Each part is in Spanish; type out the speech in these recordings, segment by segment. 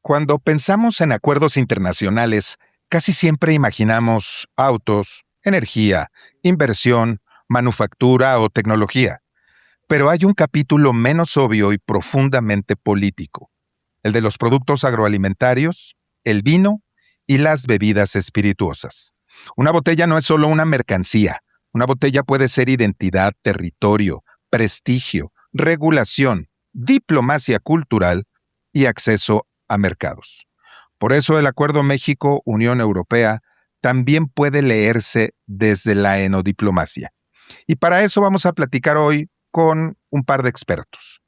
Cuando pensamos en acuerdos internacionales, casi siempre imaginamos autos, energía, inversión, manufactura o tecnología. Pero hay un capítulo menos obvio y profundamente político, el de los productos agroalimentarios, el vino y las bebidas espirituosas. Una botella no es solo una mercancía. Una botella puede ser identidad, territorio, prestigio, regulación, diplomacia cultural y acceso a mercados. Por eso el Acuerdo México-Unión Europea también puede leerse desde la enodiplomacia. Y para eso vamos a platicar hoy con un par de expertos.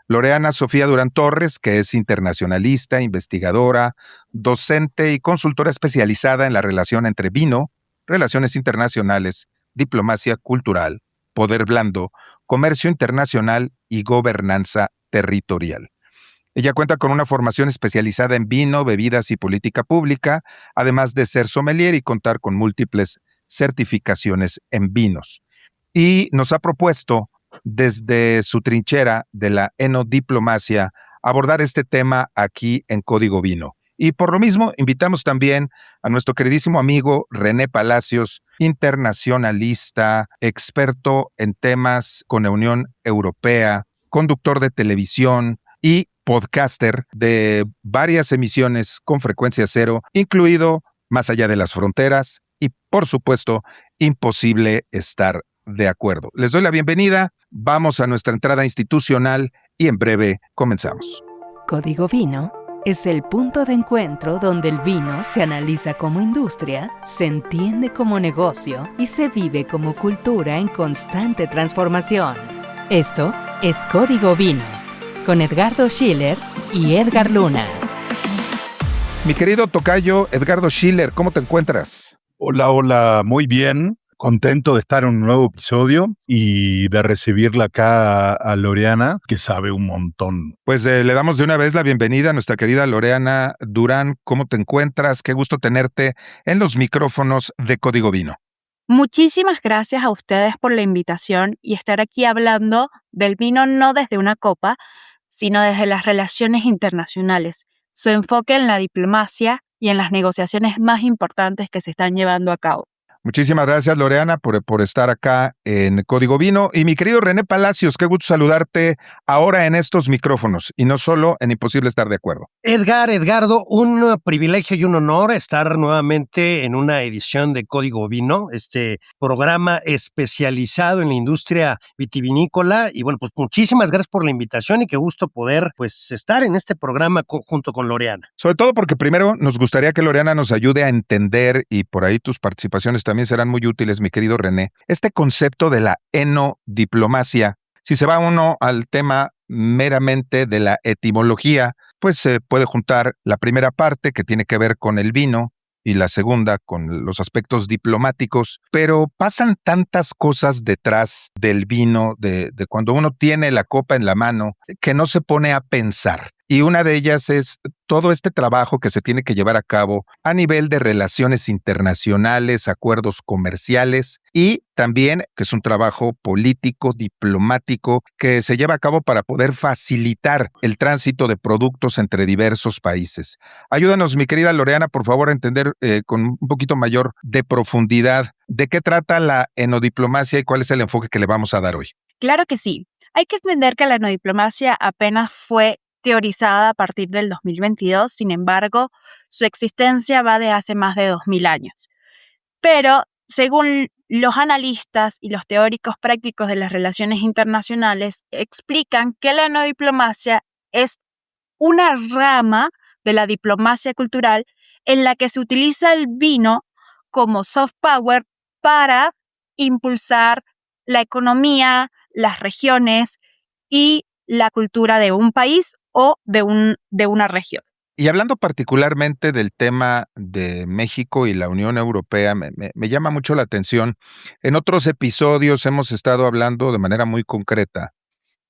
Loreana Sofía Durán Torres, que es internacionalista, investigadora, docente y consultora especializada en la relación entre vino, relaciones internacionales, diplomacia cultural, poder blando, comercio internacional y gobernanza territorial. Ella cuenta con una formación especializada en vino, bebidas y política pública, además de ser sommelier y contar con múltiples certificaciones en vinos. Y nos ha propuesto, desde su trinchera de la enodiplomacia, abordar este tema aquí en Código Vino. Y por lo mismo, invitamos también a nuestro queridísimo amigo René Palacios, internacionalista, experto en temas con la Unión Europea, conductor de televisión y podcaster de varias emisiones con frecuencia cero, incluido Más allá de las fronteras y, por supuesto, Imposible estar de acuerdo. Les doy la bienvenida, vamos a nuestra entrada institucional y en breve comenzamos. Código Vino es el punto de encuentro donde el vino se analiza como industria, se entiende como negocio y se vive como cultura en constante transformación. Esto es Código Vino, con Edgardo Schiller y Edgar Luna. Mi querido tocayo Edgardo Schiller, ¿cómo te encuentras? Hola, muy bien. Contento de estar en un nuevo episodio y de recibirla acá a Loreana, que sabe un montón. Pues le damos de una vez la bienvenida a nuestra querida Loreana Durán. ¿Cómo te encuentras? Qué gusto tenerte en los micrófonos de Código Vino. Muchísimas gracias a ustedes por la invitación y estar aquí hablando del vino no desde una copa, sino desde las relaciones internacionales, su enfoque en la diplomacia y en las negociaciones más importantes que se están llevando a cabo. Muchísimas gracias, Loreana, por estar acá en Código Vino. Y mi querido René Palacios, qué gusto saludarte ahora en estos micrófonos y no solo en Imposible estar de acuerdo. Edgardo, un privilegio y un honor estar nuevamente en una edición de Código Vino, este programa especializado en la industria vitivinícola. Y bueno, pues muchísimas gracias por la invitación y qué gusto poder pues estar en este programa junto con Loreana. Sobre todo porque primero nos gustaría que Loreana nos ayude a entender, y por ahí tus participaciones también serán muy útiles, mi querido René, este concepto de la enodiplomacia. Si se va uno al tema meramente de la etimología, pues se puede juntar la primera parte que tiene que ver con el vino y la segunda con los aspectos diplomáticos, pero pasan tantas cosas detrás del vino, de cuando uno tiene la copa en la mano, que no se pone a pensar. Y una de ellas es todo este trabajo que se tiene que llevar a cabo a nivel de relaciones internacionales, acuerdos comerciales y también que es un trabajo político, diplomático, que se lleva a cabo para poder facilitar el tránsito de productos entre diversos países. Ayúdanos, mi querida Loreana, por favor, a entender con un poquito mayor de profundidad de qué trata la enodiplomacia y cuál es el enfoque que le vamos a dar hoy. Claro que sí. Hay que entender que la enodiplomacia apenas fue teorizada a partir del 2022, sin embargo, su existencia va de hace más de 2000 años. Pero, según los analistas y los teóricos prácticos de las relaciones internacionales, explican que la enodiplomacia es una rama de la diplomacia cultural en la que se utiliza el vino como soft power para impulsar la economía, las regiones y la cultura de un país o de una región. Y hablando particularmente del tema de México y la Unión Europea, me llama mucho la atención. En otros episodios hemos estado hablando de manera muy concreta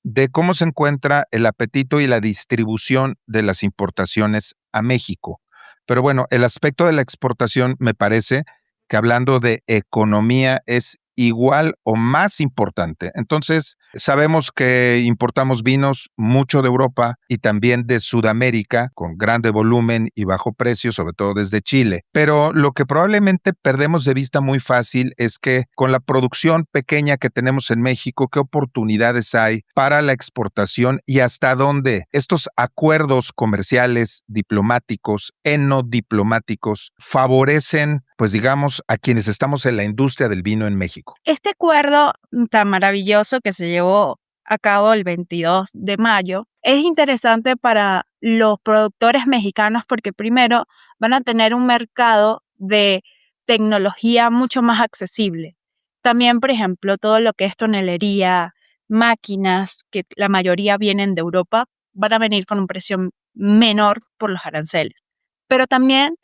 de cómo se encuentra el apetito y la distribución de las importaciones a México. Pero bueno, el aspecto de la exportación me parece que hablando de economía es igual o más importante. Entonces, sabemos que importamos vinos mucho de Europa y también de Sudamérica, con grande volumen y bajo precio, sobre todo desde Chile. Pero lo que probablemente perdemos de vista muy fácil es que con la producción pequeña que tenemos en México, ¿qué oportunidades hay para la exportación y hasta dónde estos acuerdos comerciales, diplomáticos, enodiplomáticos, favorecen, pues digamos, a quienes estamos en la industria del vino en México? Este acuerdo tan maravilloso que se llevó a cabo el 22 de mayo es interesante para los productores mexicanos porque primero van a tener un mercado de tecnología mucho más accesible. También, por ejemplo, todo lo que es tonelería, máquinas, que la mayoría vienen de Europa, van a venir con un precio menor por los aranceles. Pero también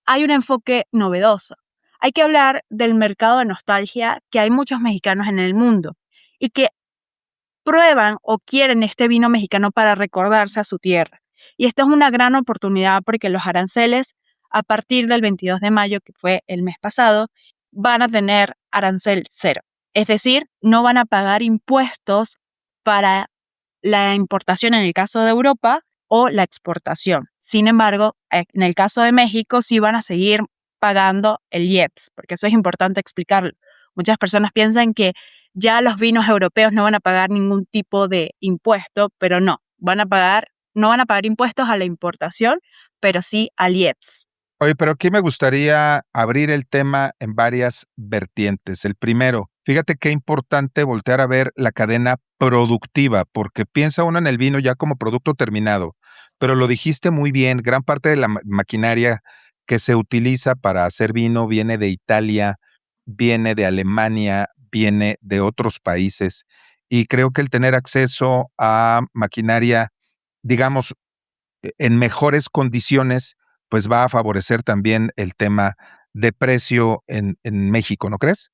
hay un enfoque novedoso. Hay que hablar del mercado de nostalgia que hay muchos mexicanos en el mundo y que prueban o quieren este vino mexicano para recordarse a su tierra. Y esta es una gran oportunidad porque los aranceles, a partir del 22 de mayo, que fue el mes pasado, van a tener arancel cero. Es decir, no van a pagar impuestos para la importación en el caso de Europa o la exportación. Sin embargo, en el caso de México sí van a seguir pagando el IEPS, porque eso es importante explicarlo. Muchas personas piensan que ya los vinos europeos no van a pagar ningún tipo de impuesto, pero no van a pagar impuestos a la importación, pero sí al IEPS. Oye, pero aquí me gustaría abrir el tema en varias vertientes. El primero, fíjate qué importante voltear a ver la cadena productiva, porque piensa uno en el vino ya como producto terminado, pero lo dijiste muy bien, gran parte de la maquinaria que se utiliza para hacer vino viene de Italia, viene de Alemania, viene de otros países, y creo que el tener acceso a maquinaria, digamos, en mejores condiciones, pues va a favorecer también el tema de precio en México, ¿no crees?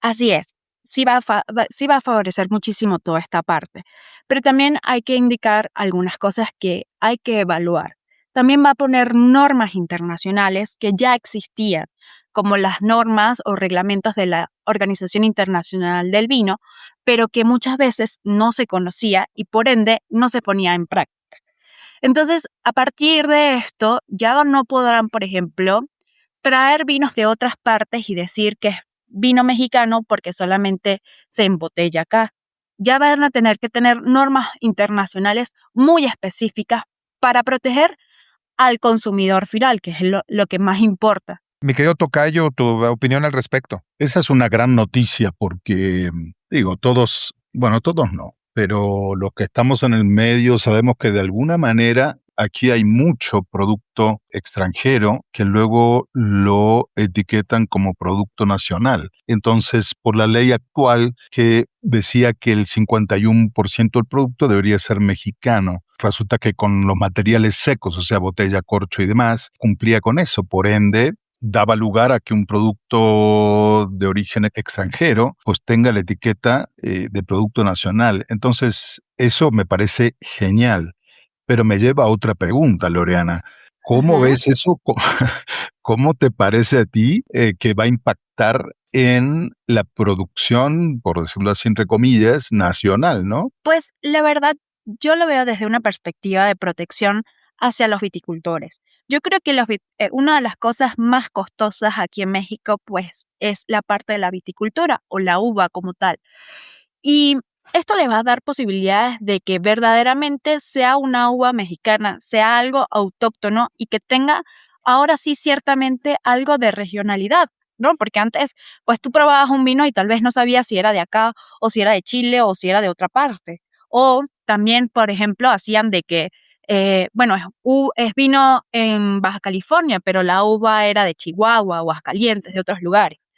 Así es, sí va a favorecer muchísimo toda esta parte, pero también hay que indicar algunas cosas que hay que evaluar. También va a poner normas internacionales que ya existían, como las normas o reglamentos de la Organización Internacional del Vino, pero que muchas veces no se conocía y por ende no se ponía en práctica. Entonces, a partir de esto, ya no podrán, por ejemplo, traer vinos de otras partes y decir que es vino mexicano porque solamente se embotella acá. Ya van a tener que tener normas internacionales muy específicas para proteger al consumidor final, que es lo que más importa. Mi querido Tocayo, tu opinión al respecto. Esa es una gran noticia porque, digo, todos, bueno, todos no, pero los que estamos en el medio sabemos que de alguna manera aquí hay mucho producto extranjero que luego lo etiquetan como producto nacional. Entonces, por la ley actual que decía que el 51% del producto debería ser mexicano, resulta que con los materiales secos, o sea, botella, corcho y demás, cumplía con eso. Por ende, daba lugar a que un producto de origen extranjero pues tenga la etiqueta de producto nacional. Entonces, eso me parece genial. Pero me lleva a otra pregunta, Loreana. ¿Cómo Ajá. ves eso? ¿Cómo te parece a ti que va a impactar en la producción, por decirlo así, entre comillas, nacional, ¿no? Pues la verdad, yo lo veo desde una perspectiva de protección hacia los viticultores. Yo creo que una de las cosas más costosas aquí en México, pues, es la parte de la viticultura o la uva como tal. Y esto le va a dar posibilidades de que verdaderamente sea una uva mexicana, sea algo autóctono y que tenga ahora sí ciertamente algo de regionalidad, ¿no? Porque antes, pues tú probabas un vino y tal vez no sabías si era de acá o si era de Chile o si era de otra parte. O también, por ejemplo, hacían de que, es vino en Baja California, pero la uva era de Chihuahua, Aguascalientes, de otros lugares.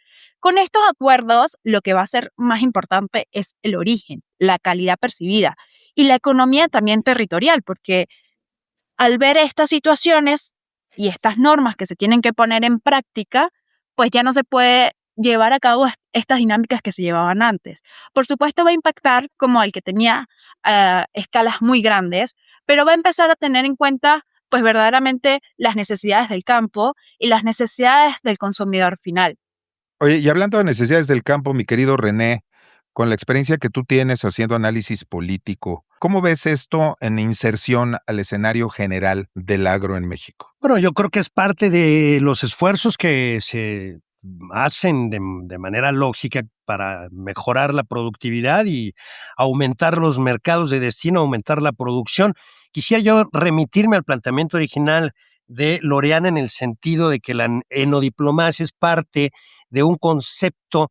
Con estos acuerdos, lo que va a ser más importante es el origen, la calidad percibida y la economía también territorial, porque al ver estas situaciones y estas normas que se tienen que poner en práctica, pues ya no se puede llevar a cabo estas dinámicas que se llevaban antes. Por supuesto va a impactar como el que tenía escalas muy grandes, pero va a empezar a tener en cuenta pues verdaderamente las necesidades del campo y las necesidades del consumidor final. Oye, y hablando de necesidades del campo, mi querido René, con la experiencia que tú tienes haciendo análisis político, ¿cómo ves esto en inserción al escenario general del agro en México? Bueno, yo creo que es parte de los esfuerzos que se hacen de manera lógica para mejorar la productividad y aumentar los mercados de destino, aumentar la producción. Quisiera yo remitirme al planteamiento original de Loreana en el sentido de que la enodiplomacia es parte de un concepto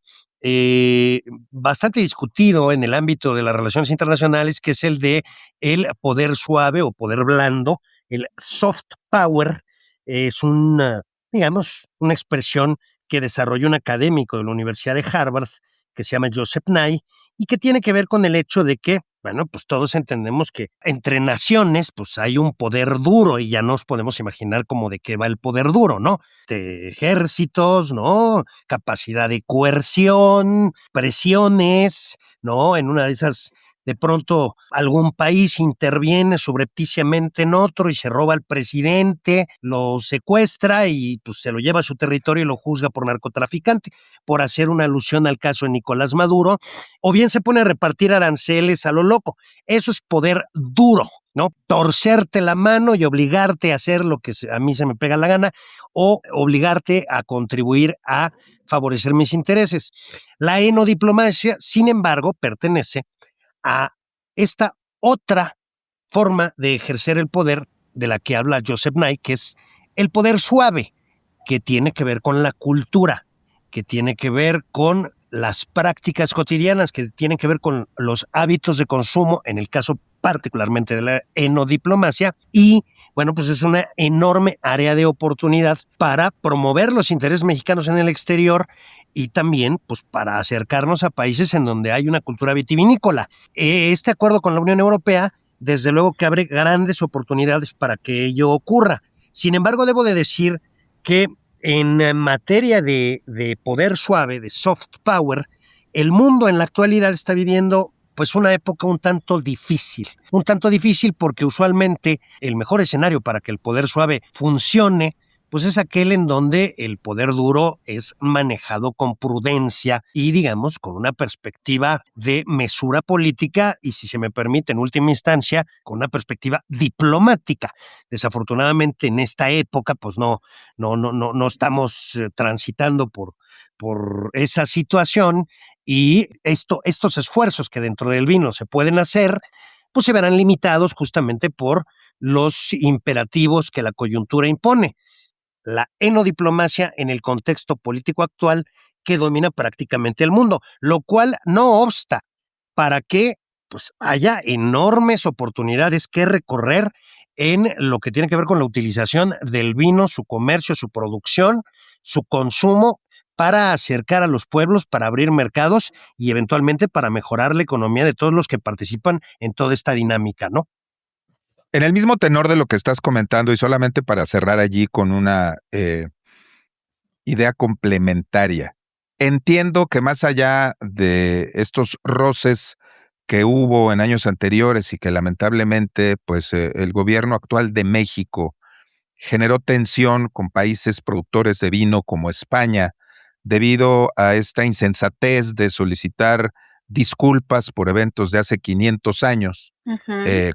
bastante discutido en el ámbito de las relaciones internacionales, que es el de el poder suave o poder blando, el soft power. Es una, digamos, una expresión que desarrolló un académico de la Universidad de Harvard que se llama Joseph Nye y que tiene que ver con el hecho de que, bueno, pues todos entendemos que entre naciones pues hay un poder duro y ya nos podemos imaginar como de qué va el poder duro, ¿no? De ejércitos, ¿no? Capacidad de coerción, presiones, ¿no? En una de esas de pronto algún país interviene subrepticiamente en otro y se roba al presidente, lo secuestra y pues se lo lleva a su territorio y lo juzga por narcotraficante, por hacer una alusión al caso de Nicolás Maduro, o bien se pone a repartir aranceles a lo loco. Eso es poder duro, ¿no? Torcerte la mano y obligarte a hacer lo que a mí se me pega la gana o obligarte a contribuir a favorecer mis intereses. La enodiplomacia, sin embargo, pertenece a esta otra forma de ejercer el poder de la que habla Joseph Nye, que es el poder suave, que tiene que ver con la cultura, que tiene que ver con las prácticas cotidianas, que tienen que ver con los hábitos de consumo, en el caso particularmente de la enodiplomacia, y bueno, pues es una enorme área de oportunidad para promover los intereses mexicanos en el exterior y también pues para acercarnos a países en donde hay una cultura vitivinícola. Este acuerdo con la Unión Europea, desde luego que abre grandes oportunidades para que ello ocurra. Sin embargo, debo de decir que en materia de poder suave, de soft power, el mundo en la actualidad está viviendo pues una época un tanto difícil porque usualmente el mejor escenario para que el poder suave funcione pues es aquel en donde el poder duro es manejado con prudencia y, digamos, con una perspectiva de mesura política y, si se me permite, en última instancia, con una perspectiva diplomática. Desafortunadamente, en esta época, pues no estamos transitando por esa situación y estos esfuerzos que dentro del vino se pueden hacer, pues se verán limitados justamente por los imperativos que la coyuntura impone. La enodiplomacia en el contexto político actual que domina prácticamente el mundo, lo cual no obsta para que pues, haya enormes oportunidades que recorrer en lo que tiene que ver con la utilización del vino, su comercio, su producción, su consumo, para acercar a los pueblos, para abrir mercados y eventualmente para mejorar la economía de todos los que participan en toda esta dinámica, ¿no? En el mismo tenor de lo que estás comentando, y solamente para cerrar allí con una idea complementaria, entiendo que más allá de estos roces que hubo en años anteriores y que lamentablemente pues, el gobierno actual de México generó tensión con países productores de vino como España, debido a esta insensatez de solicitar disculpas por eventos de hace 500 años.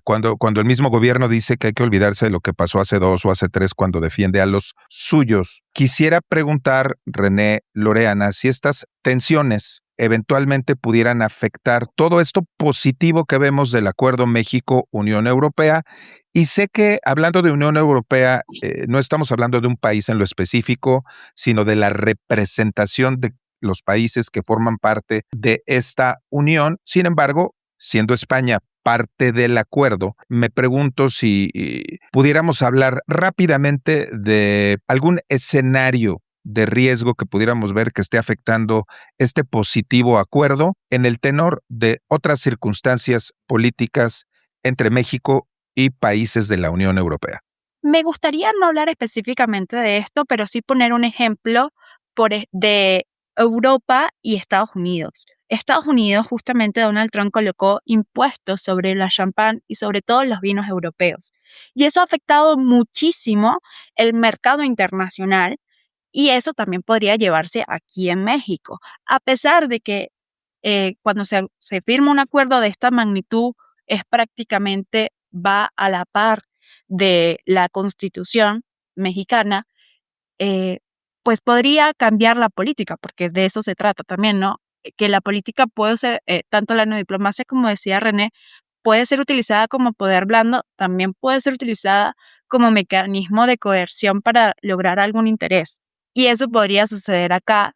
Cuando el mismo gobierno dice que hay que olvidarse de lo que pasó hace 2 o hace 3 cuando defiende a los suyos. Quisiera preguntar, René Loreana, si estas tensiones eventualmente pudieran afectar todo esto positivo que vemos del acuerdo México-Unión Europea. Y sé que hablando de Unión Europea, no estamos hablando de un país en lo específico, sino de la representación de los países que forman parte de esta unión. Sin embargo, siendo España parte del acuerdo, me pregunto si pudiéramos hablar rápidamente de algún escenario de riesgo que pudiéramos ver que esté afectando este positivo acuerdo en el tenor de otras circunstancias políticas entre México y países de la Unión Europea. Me gustaría no hablar específicamente de esto, pero sí poner un ejemplo de Europa y Estados Unidos. Estados Unidos, justamente Donald Trump colocó impuestos sobre la champán y sobre todo los vinos europeos. Y eso ha afectado muchísimo el mercado internacional Y eso también podría llevarse aquí en México, a pesar de que cuando se firma un acuerdo de esta magnitud, es prácticamente va a la par de la Constitución mexicana, eh, pues podría cambiar la política, porque de eso se trata también, ¿no? Que la política puede ser, tanto la neodiplomacia, como decía René, puede ser utilizada como poder blando, también puede ser utilizada como mecanismo de coerción para lograr algún interés. Y eso podría suceder acá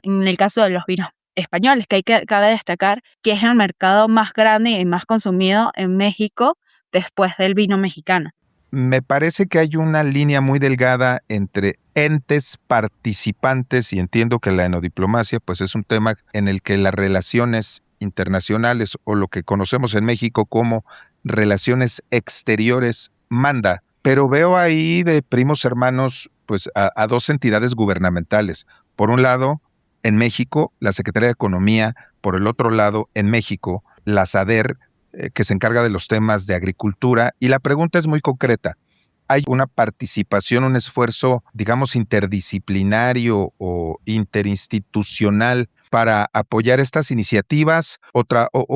en el caso de los vinos españoles, cabe destacar que es el mercado más grande y más consumido en México después del vino mexicano. Me parece que hay una línea muy delgada entre entes participantes, y entiendo que la enodiplomacia pues es un tema en el que las relaciones internacionales, o lo que conocemos en México como relaciones exteriores, manda, pero veo ahí de primos hermanos pues a dos entidades gubernamentales. Por un lado, en México, la Secretaría de Economía; por el otro lado, en México, la SADER, que se encarga de los temas de agricultura. Y la pregunta es muy concreta. ¿Hay una participación, un esfuerzo, digamos, interdisciplinario o interinstitucional para apoyar estas iniciativas?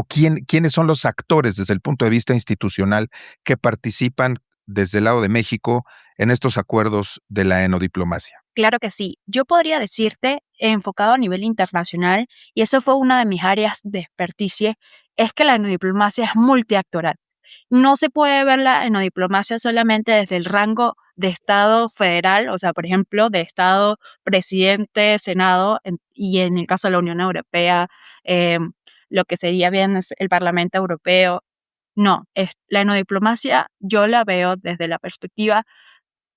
¿Quiénes son los actores desde el punto de vista institucional que participan desde el lado de México en estos acuerdos de la enodiplomacia? Claro que sí. Yo podría decirte, enfocado a nivel internacional, y eso fue una de mis áreas de experticia, es que la enodiplomacia es multiactoral. No se puede ver la enodiplomacia solamente desde el rango de Estado federal, o sea, por ejemplo, de Estado, presidente, Senado, y en el caso de la Unión Europea, lo que sería bien es el Parlamento Europeo. No, la enodiplomacia yo la veo desde la perspectiva,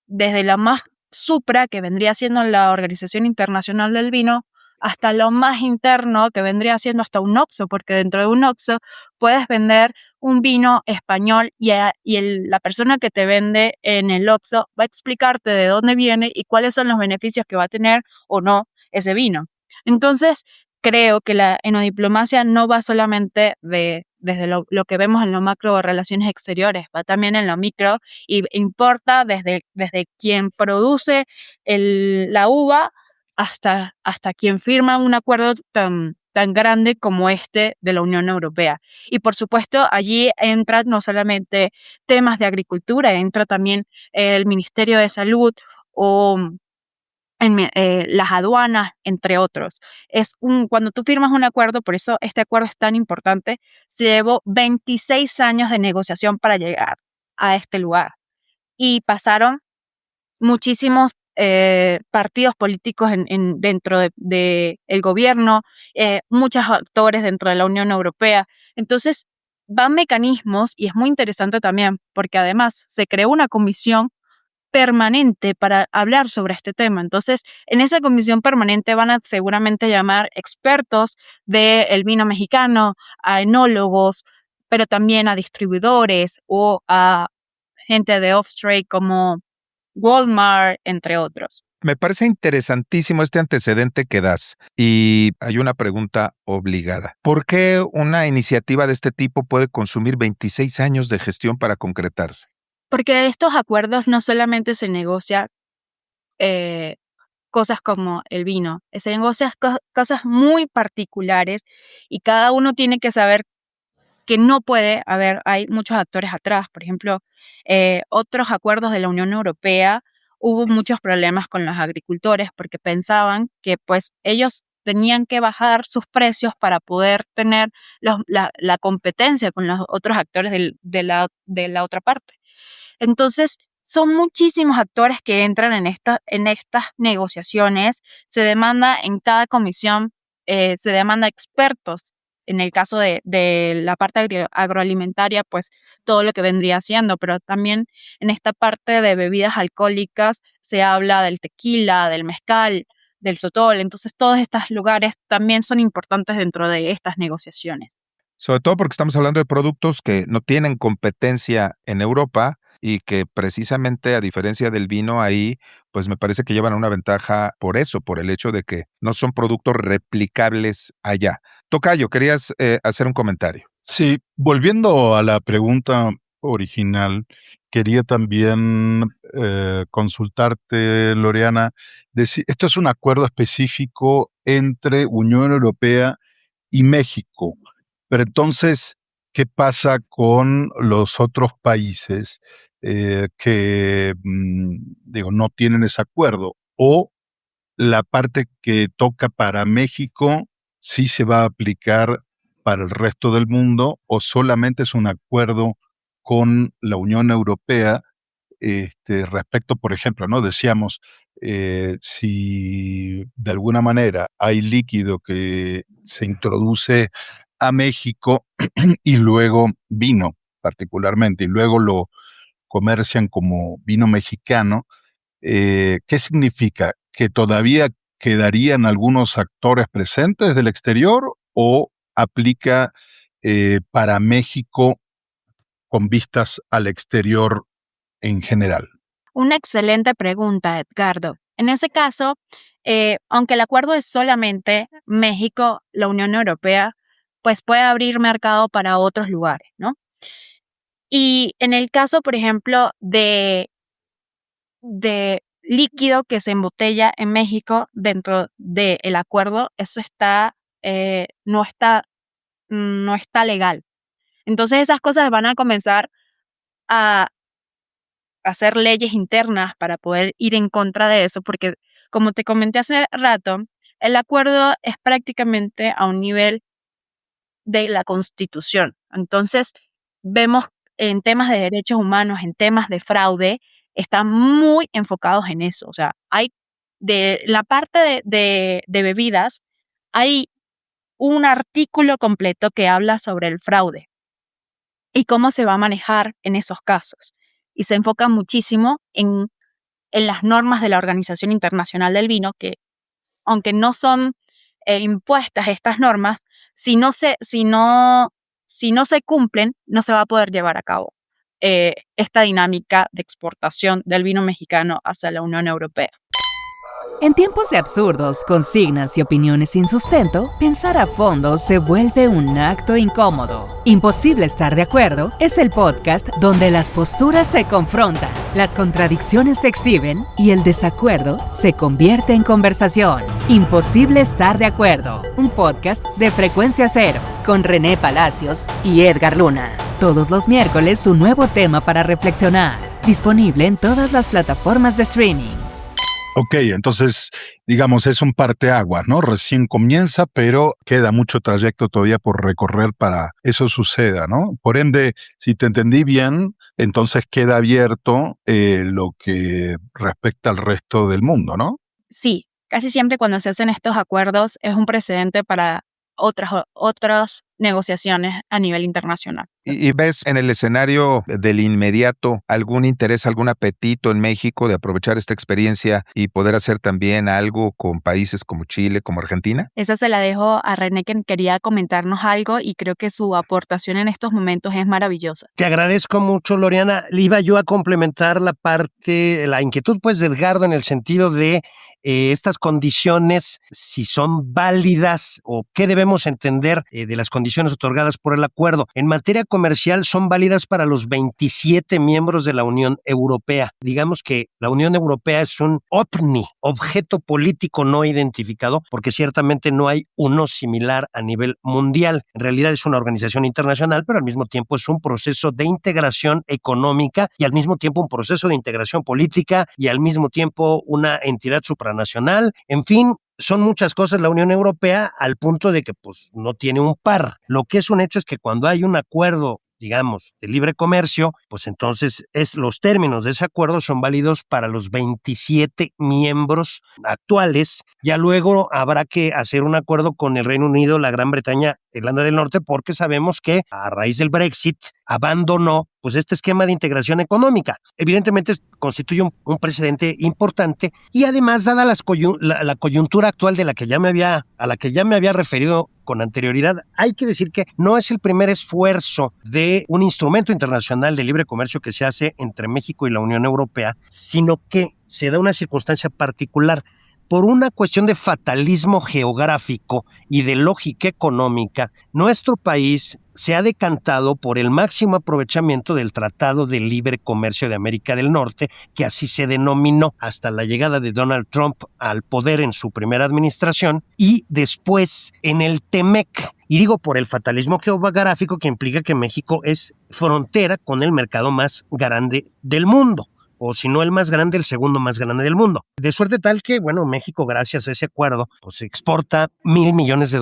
desde la más supra, que vendría siendo la Organización Internacional del Vino, hasta lo más interno, que vendría siendo hasta un OXXO, porque dentro de un OXXO puedes vender un vino español y la persona que te vende en el OXXO va a explicarte de dónde viene y cuáles son los beneficios que va a tener o no ese vino. Entonces, creo que la enodiplomacia no va solamente desde lo que vemos en lo macro de relaciones exteriores, va también en lo micro, y importa desde quien produce la uva hasta quien firma un acuerdo tan grande como este de la Unión Europea. Y por supuesto, allí entran no solamente temas de agricultura, entra también el Ministerio de Salud o las aduanas, entre otros. Cuando tú firmas un acuerdo, por eso este acuerdo es tan importante, se llevó 26 años de negociación para llegar a este lugar. Y pasaron muchísimos partidos políticos dentro de el gobierno, muchos actores dentro de la Unión Europea. Entonces, van mecanismos, y es muy interesante también, porque además se creó una comisión permanente para hablar sobre este tema. Entonces, en esa comisión permanente van a seguramente llamar expertos del vino mexicano, a enólogos, pero también a distribuidores o a gente de off-trade como Walmart, entre otros. Me parece interesantísimo este antecedente que das, y hay una pregunta obligada. ¿Por qué una iniciativa de este tipo puede consumir 26 años de gestión para concretarse? Porque estos acuerdos no solamente se negocia cosas como el vino, se negocian cosas muy particulares, y cada uno tiene que saber que no puede haber, hay muchos actores atrás. Por ejemplo, otros acuerdos de la Unión Europea, hubo muchos problemas con los agricultores porque pensaban que pues ellos tenían que bajar sus precios para poder tener la competencia con los otros actores de la otra parte. Entonces, son muchísimos actores que entran en estas negociaciones. Se demanda en cada comisión, se demanda expertos. En el caso de la parte agroalimentaria, pues todo lo que vendría siendo, pero también en esta parte de bebidas alcohólicas se habla del tequila, del mezcal, del sotol. Entonces, todos estos lugares también son importantes dentro de estas negociaciones. Sobre todo porque estamos hablando de productos que no tienen competencia en Europa, y que precisamente, a diferencia del vino, ahí pues me parece que llevan una ventaja por eso, por el hecho de que no son productos replicables allá. Tocayo, querías hacer un comentario. Sí, volviendo a la pregunta original, quería también consultarte, Loreana. Esto es un acuerdo específico entre Unión Europea y México, pero entonces, ¿qué pasa con los otros países que, no tienen ese acuerdo? ¿O la parte que toca para México sí se va a aplicar para el resto del mundo, o solamente es un acuerdo con la Unión Europea respecto, por ejemplo, ¿no? Decíamos, si de alguna manera hay líquido que se introduce a México y luego vino, particularmente, y luego lo comercian como vino mexicano, ¿qué significa? ¿Que todavía quedarían algunos actores presentes del exterior o aplica para México con vistas al exterior en general? Una excelente pregunta, Edgardo. En ese caso, aunque el acuerdo es solamente México, la Unión Europea, pues puede abrir mercado para otros lugares, ¿no? Y en el caso, por ejemplo, de líquido que se embotella en México dentro del acuerdo, eso no está legal. Entonces esas cosas van a comenzar a hacer leyes internas para poder ir en contra de eso, porque como te comenté hace rato, el acuerdo es prácticamente a un nivel de la Constitución. Entonces, vemos en temas de derechos humanos, en temas de fraude, están muy enfocados en eso. O sea, hay de la parte de bebidas, hay un artículo completo que habla sobre el fraude y cómo se va a manejar en esos casos. Y se enfoca muchísimo en las normas de la Organización Internacional del Vino, que aunque no son impuestas estas normas, si no se cumplen, no se va a poder llevar a cabo esta dinámica de exportación del vino mexicano hacia la Unión Europea. En tiempos de absurdos, consignas y opiniones sin sustento, pensar a fondo se vuelve un acto incómodo. Imposible estar de acuerdo es el podcast donde las posturas se confrontan, las contradicciones se exhiben y el desacuerdo se convierte en conversación. Imposible estar de acuerdo, un podcast de Frecuencia Cero, con René Palacios y Edgar Luna. Todos los miércoles un nuevo tema para reflexionar. Disponible en todas las plataformas de streaming. Ok, entonces, digamos, es un parteaguas, ¿no? Recién comienza, pero queda mucho trayecto todavía por recorrer para eso suceda, ¿no? Por ende, si te entendí bien, entonces queda abierto lo que respecta al resto del mundo, ¿no? Sí, casi siempre cuando se hacen estos acuerdos es un precedente para otras negociaciones a nivel internacional. ¿Y ves en el escenario del inmediato algún interés, algún apetito en México de aprovechar esta experiencia y poder hacer también algo con países como Chile, como Argentina? Esa se la dejo a René, que quería comentarnos algo y creo que su aportación en estos momentos es maravillosa. Te agradezco mucho, Loreana. Le iba yo a complementar la inquietud pues de Edgardo en el sentido de estas condiciones, si son válidas o qué debemos entender de las condiciones otorgadas por el acuerdo. En materia comercial son válidas para los 27 miembros de la Unión Europea. Digamos que la Unión Europea es un OVNI, objeto político no identificado, porque ciertamente no hay uno similar a nivel mundial. En realidad es una organización internacional, pero al mismo tiempo es un proceso de integración económica y al mismo tiempo un proceso de integración política y al mismo tiempo una entidad supranacional. En fin, son muchas cosas la Unión Europea al punto de que pues no tiene un par. Lo que es un hecho es que cuando hay un acuerdo, digamos, de libre comercio, pues entonces los términos de ese acuerdo son válidos para los 27 miembros actuales. Ya luego habrá que hacer un acuerdo con el Reino Unido, la Gran Bretaña, Irlanda del Norte, porque sabemos que a raíz del Brexit abandonó pues este esquema de integración económica. Evidentemente constituye un precedente importante y además, dada la coyuntura actual a la que ya me había referido con anterioridad, hay que decir que no es el primer esfuerzo de un instrumento internacional de libre comercio que se hace entre México y la Unión Europea, sino que se da una circunstancia particular. Por una cuestión de fatalismo geográfico y de lógica económica, nuestro país se ha decantado por el máximo aprovechamiento del Tratado de Libre Comercio de América del Norte, que así se denominó hasta la llegada de Donald Trump al poder en su primera administración, y después en el TEMEC. Y digo por el fatalismo geográfico que implica que México es frontera con el mercado más grande del mundo, o si no el más grande, el segundo más grande del mundo. De suerte tal que, bueno, México, gracias a ese acuerdo, pues exporta $1,000 millones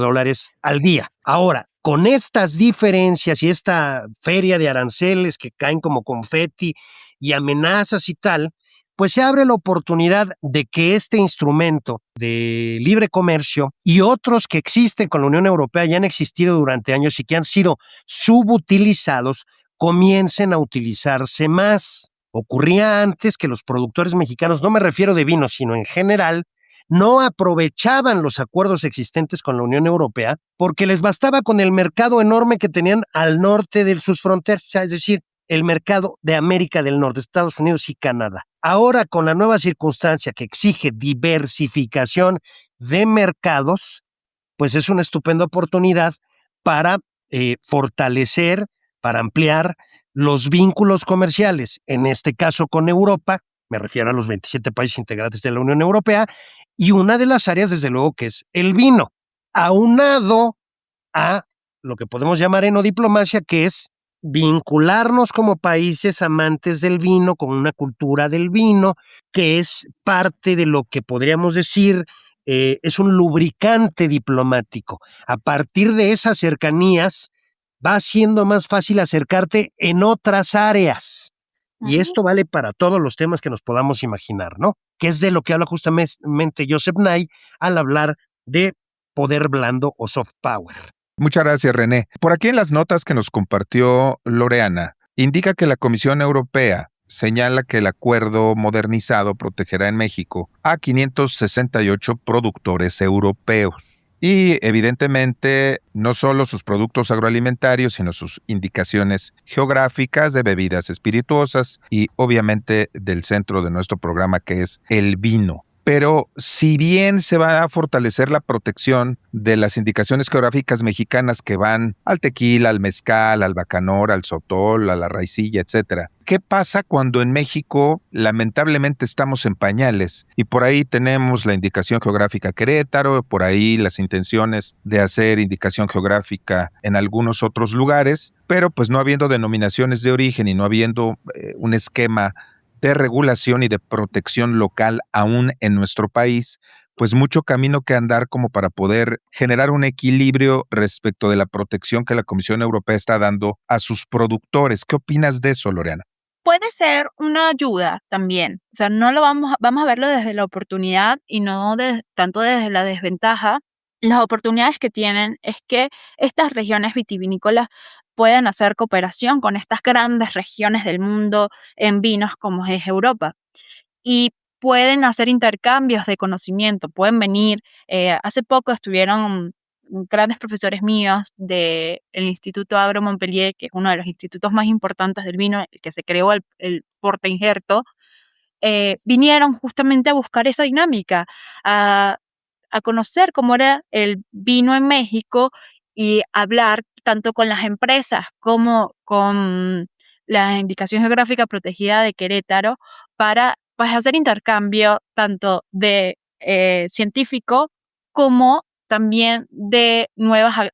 al día. Ahora, con estas diferencias y esta feria de aranceles que caen como confeti y amenazas y tal, pues se abre la oportunidad de que este instrumento de libre comercio y otros que existen con la Unión Europea y han existido durante años y que han sido subutilizados, comiencen a utilizarse más. Ocurría antes que los productores mexicanos, no me refiero de vino, sino en general, no aprovechaban los acuerdos existentes con la Unión Europea porque les bastaba con el mercado enorme que tenían al norte de sus fronteras, es decir, el mercado de América del Norte, Estados Unidos y Canadá. Ahora, con la nueva circunstancia que exige diversificación de mercados, pues es una estupenda oportunidad para fortalecer, para ampliar los vínculos comerciales, en este caso con Europa, me refiero a los 27 países integrantes de la Unión Europea, y una de las áreas, desde luego, que es el vino, aunado a lo que podemos llamar enodiplomacia, que es vincularnos como países amantes del vino, con una cultura del vino, que es parte de lo que podríamos decir es un lubricante diplomático. A partir de esas cercanías, va siendo más fácil acercarte en otras áreas. Y esto vale para todos los temas que nos podamos imaginar, ¿no? Que es de lo que habla justamente Joseph Nye al hablar de poder blando o soft power. Muchas gracias, René. Por aquí en las notas que nos compartió Loreana, indica que la Comisión Europea señala que el acuerdo modernizado protegerá en México a 568 productores europeos. Y evidentemente no solo sus productos agroalimentarios, sino sus indicaciones geográficas de bebidas espirituosas y obviamente del centro de nuestro programa, que es el vino. Pero si bien se va a fortalecer la protección de las indicaciones geográficas mexicanas que van al tequila, al mezcal, al bacanora, al sotol, a la raicilla, etc., ¿qué pasa cuando en México lamentablemente estamos en pañales y por ahí tenemos la indicación geográfica Querétaro, por ahí las intenciones de hacer indicación geográfica en algunos otros lugares, pero pues no habiendo denominaciones de origen y no habiendo un esquema de regulación y de protección local aún en nuestro país, pues mucho camino que andar como para poder generar un equilibrio respecto de la protección que la Comisión Europea está dando a sus productores. ¿Qué opinas de eso, Loreana? Puede ser una ayuda también. O sea, no lo vamos a verlo desde la oportunidad y no tanto desde la desventaja. Las oportunidades que tienen es que estas regiones vitivinícolas pueden hacer cooperación con estas grandes regiones del mundo en vinos como es Europa. Y pueden hacer intercambios de conocimiento, pueden venir. Hace poco estuvieron grandes profesores míos del Instituto Agro Montpellier, que es uno de los institutos más importantes del vino, el que se creó el Porta Injerto, vinieron justamente a buscar esa dinámica, a conocer cómo era el vino en México y hablar tanto con las empresas como con la indicación geográfica protegida de Querétaro para pues, hacer intercambio tanto de científico como también de nuevas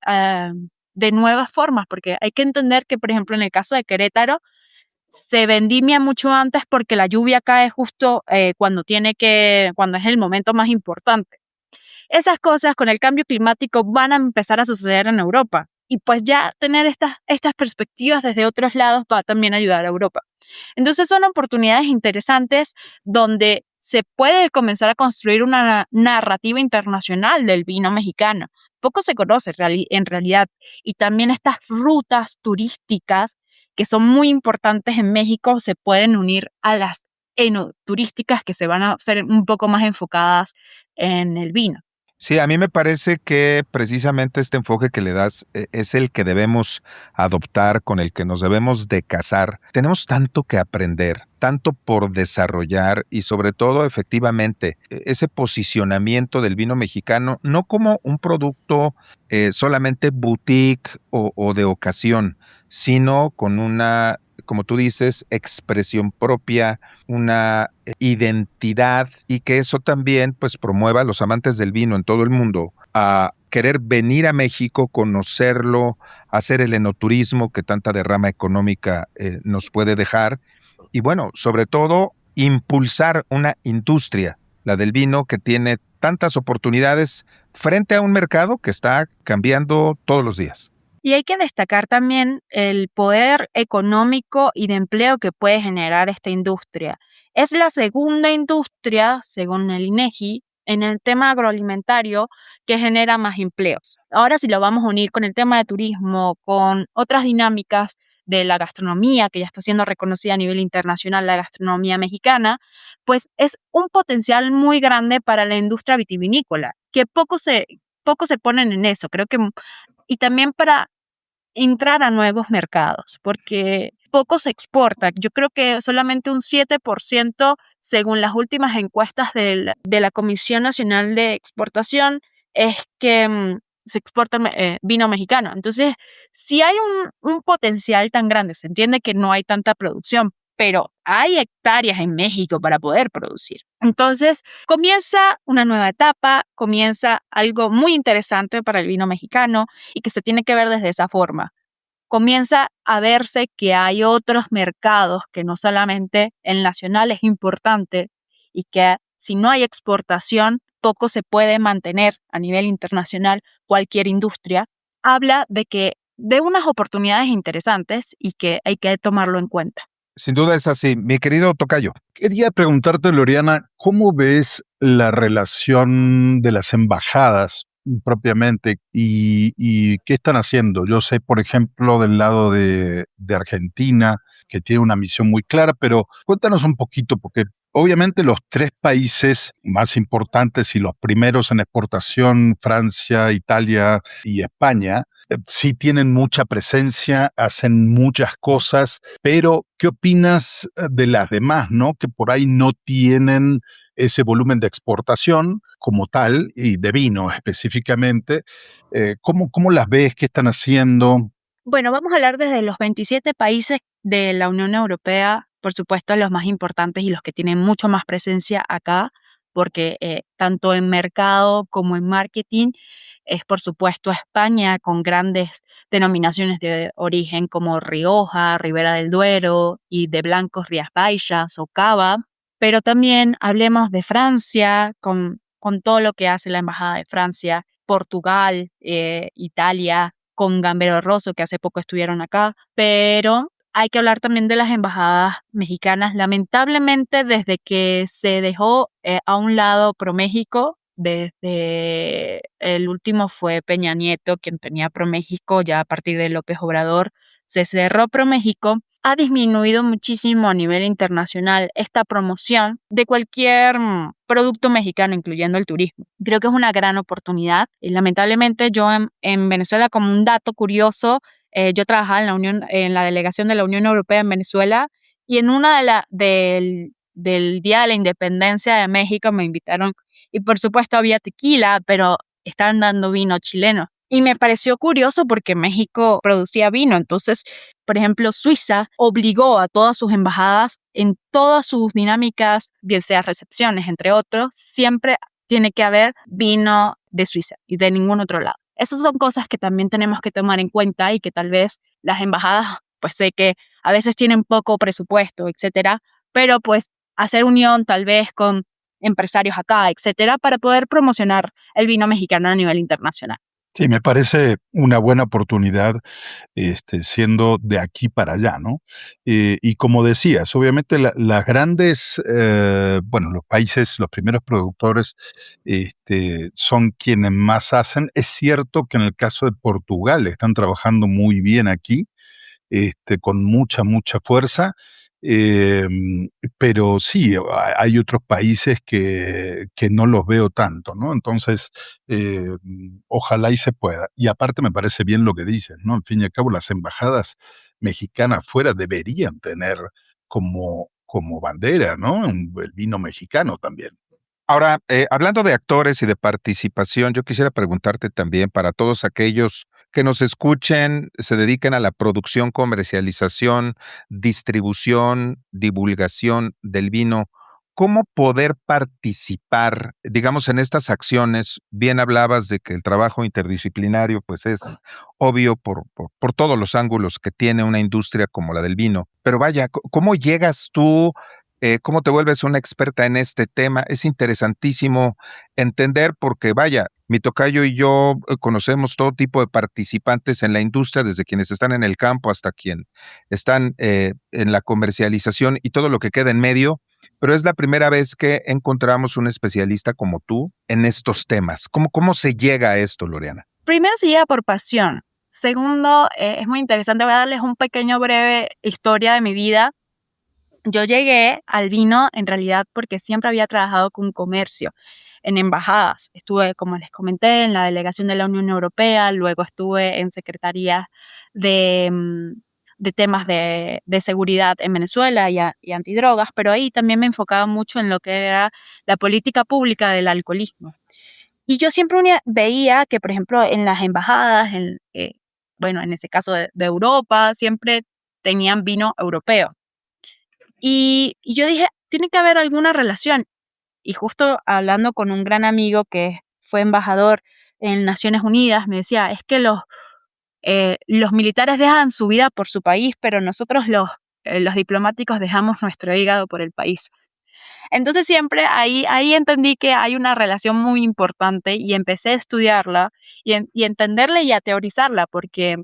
formas, porque hay que entender que, por ejemplo, en el caso de Querétaro, se vendimia mucho antes porque la lluvia cae justo cuando es el momento más importante. Esas cosas con el cambio climático van a empezar a suceder en Europa. Y pues ya tener estas perspectivas desde otros lados va a también ayudar a Europa. Entonces son oportunidades interesantes donde se puede comenzar a construir una narrativa internacional del vino mexicano. Poco se conoce en realidad. Y también estas rutas turísticas que son muy importantes en México se pueden unir a las enoturísticas que se van a hacer un poco más enfocadas en el vino. Sí, a mí me parece que precisamente este enfoque que le das es el que debemos adoptar, con el que nos debemos de casar. Tenemos tanto que aprender, tanto por desarrollar y sobre todo efectivamente ese posicionamiento del vino mexicano, no como un producto solamente boutique o de ocasión, sino con una, como tú dices, expresión propia, una identidad, y que eso también pues promueva a los amantes del vino en todo el mundo a querer venir a México, conocerlo, hacer el enoturismo que tanta derrama económica nos puede dejar, y bueno, sobre todo impulsar una industria, la del vino, que tiene tantas oportunidades frente a un mercado que está cambiando todos los días. Y hay que destacar también el poder económico y de empleo que puede generar esta industria. Es la segunda industria, según el INEGI, en el tema agroalimentario que genera más empleos. Ahora, si lo vamos a unir con el tema de turismo, con otras dinámicas de la gastronomía, que ya está siendo reconocida a nivel internacional, la gastronomía mexicana, pues es un potencial muy grande para la industria vitivinícola, que poco se ponen en eso. Creo que y también para entrar a nuevos mercados, porque poco se exporta. Yo creo que solamente un 7%, según las últimas encuestas de la Comisión Nacional de Exportación, es que se exporta vino mexicano. Entonces, si hay un potencial tan grande, se entiende que no hay tanta producción, pero hay hectáreas en México para poder producir. Entonces, comienza una nueva etapa, comienza algo muy interesante para el vino mexicano y que se tiene que ver desde esa forma. Comienza a verse que hay otros mercados que no solamente el nacional es importante y que si no hay exportación, poco se puede mantener a nivel internacional cualquier industria. Habla de unas oportunidades interesantes y que hay que tomarlo en cuenta. Sin duda es así. Mi querido tocayo. Quería preguntarte, Loriana, ¿cómo ves la relación de las embajadas propiamente y qué están haciendo? Yo sé, por ejemplo, del lado de Argentina, que tiene una misión muy clara, pero cuéntanos un poquito, porque obviamente los tres países más importantes y los primeros en exportación, Francia, Italia y España, sí tienen mucha presencia, hacen muchas cosas, pero ¿qué opinas de las demás, no? Que por ahí no tienen ese volumen de exportación como tal, y de vino específicamente. ¿Cómo las ves? ¿Qué están haciendo? Bueno, vamos a hablar desde los 27 países de la Unión Europea, por supuesto, los más importantes y los que tienen mucho más presencia acá, porque tanto en mercado como en marketing es, por supuesto, España, con grandes denominaciones de origen como Rioja, Ribera del Duero y de blancos Rías Baixas o Cava, pero también hablemos de Francia, con todo lo que hace la Embajada de Francia, Portugal, Italia, con Gambero Rosso, que hace poco estuvieron acá, pero hay que hablar también de las embajadas mexicanas. Lamentablemente, desde que se dejó a un lado ProMéxico, desde el último fue Peña Nieto, quien tenía ProMéxico, ya a partir de López Obrador, se cerró ProMéxico, ha disminuido muchísimo a nivel internacional esta promoción de cualquier producto mexicano, incluyendo el turismo. Creo que es una gran oportunidad. Y lamentablemente yo en Venezuela, como un dato curioso, yo trabajaba en la delegación de la Unión Europea en Venezuela, y en una del Día de la Independencia de México me invitaron, y por supuesto había tequila, pero estaban dando vino chileno. Y me pareció curioso porque México producía vino. Entonces, por ejemplo, Suiza obligó a todas sus embajadas en todas sus dinámicas, bien sea recepciones, entre otros, siempre tiene que haber vino de Suiza y de ningún otro lado. Esas son cosas que también tenemos que tomar en cuenta y que tal vez las embajadas, pues sé que a veces tienen poco presupuesto, etcétera, pero pues hacer unión tal vez con empresarios acá, etcétera, para poder promocionar el vino mexicano a nivel internacional. Sí, me parece una buena oportunidad, siendo de aquí para allá, ¿no? Y como decías, obviamente las grandes, bueno, los países, los primeros productores, son quienes más hacen. Es cierto que en el caso de Portugal están trabajando muy bien aquí, con mucha, mucha fuerza. Pero sí, hay otros países que no los veo tanto, ¿no? Entonces, ojalá y se pueda. Y aparte me parece bien lo que dices, ¿no? Al fin y al cabo, las embajadas mexicanas fuera deberían tener como bandera, ¿no? El vino mexicano también. Ahora, hablando de actores y de participación, yo quisiera preguntarte también para todos aquellos que nos escuchen, se dediquen a la producción, comercialización, distribución, divulgación del vino, ¿cómo poder participar, digamos, en estas acciones? Bien hablabas de que el trabajo interdisciplinario, pues es obvio por todos los ángulos que tiene una industria como la del vino, pero vaya, ¿cómo llegas tú? ¿Cómo te vuelves una experta en este tema? Es interesantísimo entender porque, vaya, mi tocayo y yo conocemos todo tipo de participantes en la industria, desde quienes están en el campo hasta quienes están en la comercialización y todo lo que queda en medio, pero es la primera vez que encontramos un especialista como tú en estos temas. ¿Cómo se llega a esto, Loreana? Primero se llega por pasión. Segundo, es muy interesante, voy a darles un pequeño breve historia de mi vida. Yo llegué al vino en realidad porque siempre había trabajado con comercio en embajadas. Estuve, como les comenté, en la delegación de la Unión Europea, luego estuve en secretarías de temas de seguridad en Venezuela y antidrogas, pero ahí también me enfocaba mucho en lo que era la política pública del alcoholismo. Y yo siempre veía que, por ejemplo, en las embajadas, bueno, en ese caso de Europa, siempre tenían vino europeo. Y yo dije, tiene que haber alguna relación. Y justo hablando con un gran amigo que fue embajador en Naciones Unidas, me decía, es que los militares dejan su vida por su país, pero nosotros los diplomáticos dejamos nuestro hígado por el país. Entonces siempre ahí entendí que hay una relación muy importante y empecé a estudiarla y entenderla y a teorizarla, porque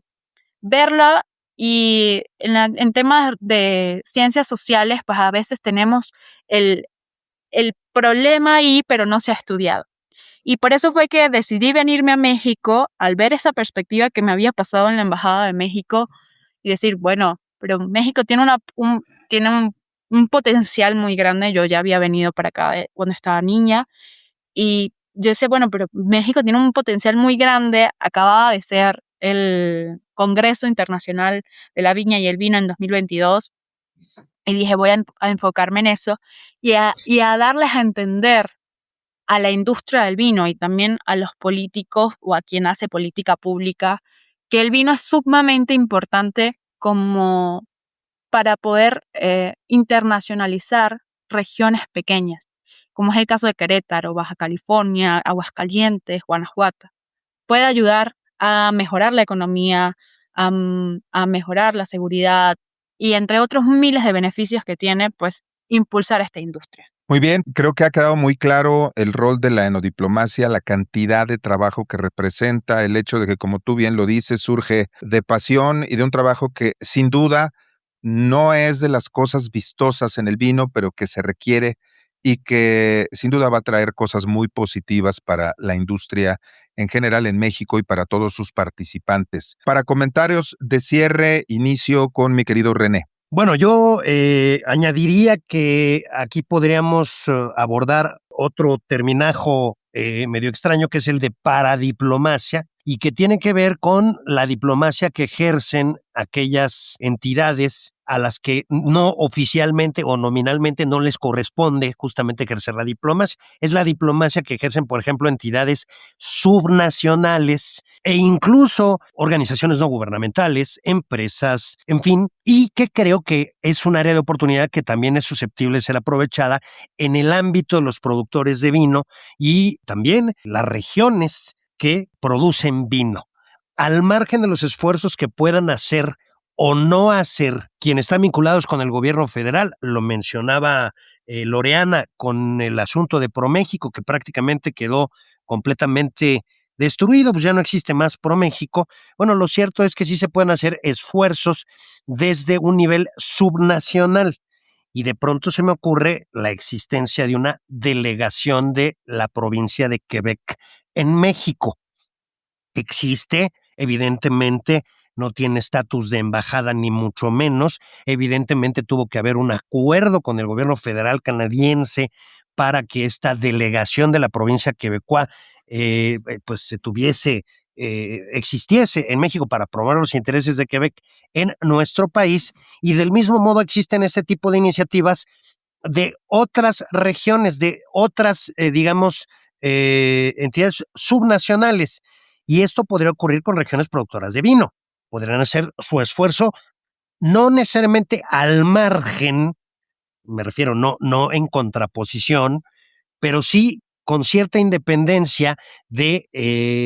verla y en temas de ciencias sociales, pues a veces tenemos el problema ahí, pero no se ha estudiado. Y por eso fue que decidí venirme a México al ver esa perspectiva que me había pasado en la Embajada de México y decir, bueno, pero México tiene un potencial muy grande. Yo ya había venido para acá cuando estaba niña y yo decía, bueno, pero México tiene un potencial muy grande. Acababa de ser el Congreso Internacional de la Viña y el Vino en 2022 y dije, voy a enfocarme en eso y a darles a entender a la industria del vino y también a los políticos o a quien hace política pública que el vino es sumamente importante como para poder internacionalizar regiones pequeñas, como es el caso de Querétaro, Baja California, Aguascalientes, Guanajuato. Puede ayudar a mejorar la economía, a mejorar la seguridad y entre otros miles de beneficios que tiene, pues impulsar esta industria. Muy bien, creo que ha quedado muy claro el rol de la enodiplomacia, la cantidad de trabajo que representa, el hecho de que, como tú bien lo dices, surge de pasión y de un trabajo que sin duda no es de las cosas vistosas en el vino, pero que se requiere y que sin duda va a traer cosas muy positivas para la industria en general en México y para todos sus participantes. Para comentarios de cierre, inicio con mi querido René. Bueno, yo añadiría que aquí podríamos abordar otro terminajo medio extraño, que es el de paradiplomacia, y que tiene que ver con la diplomacia que ejercen aquellas entidades a las que no oficialmente o nominalmente no les corresponde justamente ejercer la diplomacia. Es la diplomacia que ejercen, por ejemplo, entidades subnacionales e incluso organizaciones no gubernamentales, empresas, en fin, y que creo que es un área de oportunidad que también es susceptible de ser aprovechada en el ámbito de los productores de vino y también las regiones que producen vino. Al margen de los esfuerzos que puedan hacer o no hacer quienes están vinculados con el gobierno federal, lo mencionaba Loreana con el asunto de ProMéxico, que prácticamente quedó completamente destruido, pues ya no existe más ProMéxico. Bueno, lo cierto es que sí se pueden hacer esfuerzos desde un nivel subnacional. Y de pronto se me ocurre la existencia de una delegación de la provincia de Quebec en México. Existe, evidentemente, no tiene estatus de embajada ni mucho menos. Evidentemente tuvo que haber un acuerdo con el gobierno federal canadiense para que esta delegación de la provincia quebecois existiese en México para promover los intereses de Quebec en nuestro país. Y del mismo modo existen este tipo de iniciativas de otras regiones, de otras, entidades subnacionales. Y esto podría ocurrir con regiones productoras de vino. Podrían hacer su esfuerzo, no necesariamente al margen, me refiero, no en contraposición, pero sí con cierta independencia de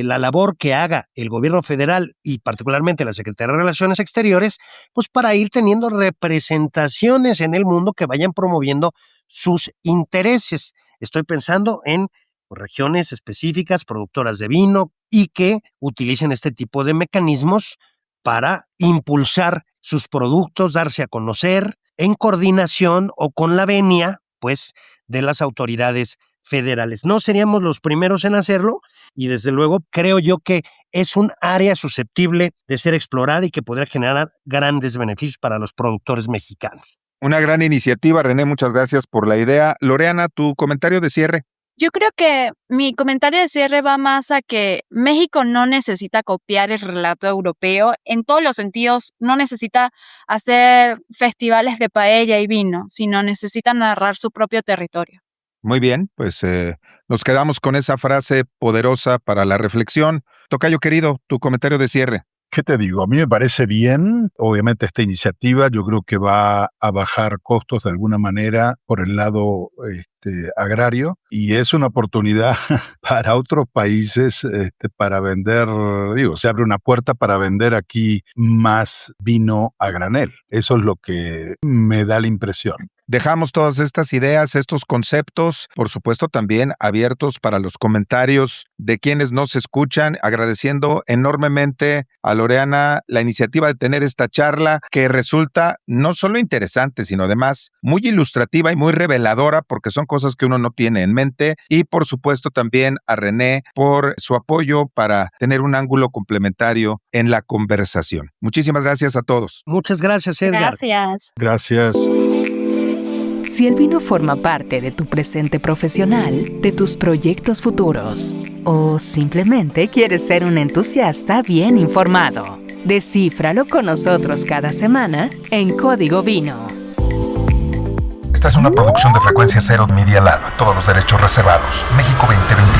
la labor que haga el gobierno federal y particularmente la Secretaría de Relaciones Exteriores, pues para ir teniendo representaciones en el mundo que vayan promoviendo sus intereses. Estoy pensando en regiones específicas, productoras de vino, y que utilicen este tipo de mecanismos para impulsar sus productos, darse a conocer en coordinación o con la venia, pues, de las autoridades federales. No seríamos los primeros en hacerlo y desde luego creo yo que es un área susceptible de ser explorada y que podría generar grandes beneficios para los productores mexicanos. Una gran iniciativa, René, muchas gracias por la idea. Loreana, tu comentario de cierre. Yo creo que mi comentario de cierre va más a que México no necesita copiar el relato europeo. En todos los sentidos, no necesita hacer festivales de paella y vino, sino necesita narrar su propio territorio. Muy bien, pues nos quedamos con esa frase poderosa para la reflexión. Tocayo querido, tu comentario de cierre. ¿Qué te digo? A mí me parece bien. Obviamente esta iniciativa yo creo que va a bajar costos de alguna manera por el lado agrario y es una oportunidad para otros países para vender, se abre una puerta para vender aquí más vino a granel. Eso es lo que me da la impresión. Dejamos todas estas ideas, estos conceptos, por supuesto también abiertos para los comentarios de quienes nos escuchan, agradeciendo enormemente a Loreana la iniciativa de tener esta charla que resulta no solo interesante, sino además muy ilustrativa y muy reveladora porque son cosas que uno no tiene en mente, y por supuesto también a René por su apoyo para tener un ángulo complementario en la conversación. Muchísimas gracias a todos. Muchas gracias, Edgar. Gracias. Si el vino forma parte de tu presente profesional, de tus proyectos futuros, o simplemente quieres ser un entusiasta bien informado, descífralo con nosotros cada semana en Código Vino. Esta es una producción de Frecuencia Cero Media Lab. Todos los derechos reservados. México 2020.